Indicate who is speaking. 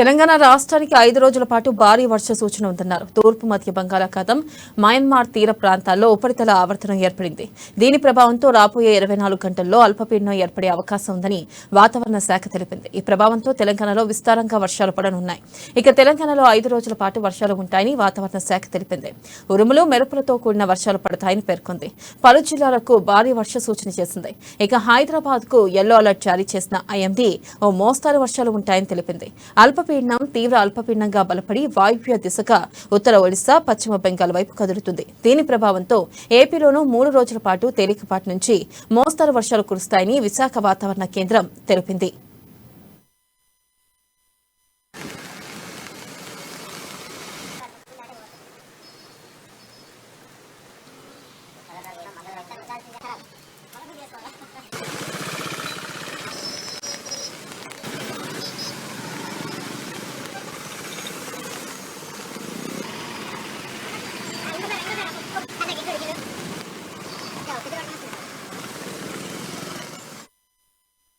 Speaker 1: తెలంగాణ రాష్ట్రానికి 5 రోజుల పాటు భారీ వర్ష సూచన ఉందన్నారు. తూర్పు మధ్య బంగాళాఖాతం, మయన్మార్ తీర ప్రాంతాల్లో ఉపరితల ఆవర్తనం ఏర్పడింది. దీని ప్రభావంతో రాబోయే 24 గంటల్లో అల్పపీడనం ఏర్పడే అవకాశం ఉందని వాతావరణ శాఖ తెలిపింది. ఈ ప్రభావంతో తెలంగాణలో విస్తారంగా వర్షాలు పడనున్నాయి. ఇక తెలంగాణలో 5 రోజుల పాటు వర్షాలు ఉంటాయని వాతావరణ శాఖ తెలిపింది. ఉరుములు, మెరుపులతో కూడిన వర్షాలు పడతాయని పేర్కొంది. పలు జిల్లాలకు భారీ వర్ష సూచన చేసింది. ఇక హైదరాబాద్ కు యెల్లో అలర్ట్ జారీ చేసిన ఐఎండీ ఓ మోస్తారు వర్షాలు ఉంటాయని తెలిపింది. అల్పపీడనం తీవ్ర అల్పపీడనంగా బలపడి వాయువ్య దిశగా ఉత్తర ఒడిశా, పశ్చిమ బెంగాల్ వైపు కదులుతుంది. దీని ప్రభావంతో ఏపీలోనూ 3 రోజుల పాటు తేలికపాటి నుంచి మోస్తారు వర్షాలు కురుస్తాయని విశాఖ వాతావరణ కేంద్రం తెలిపింది.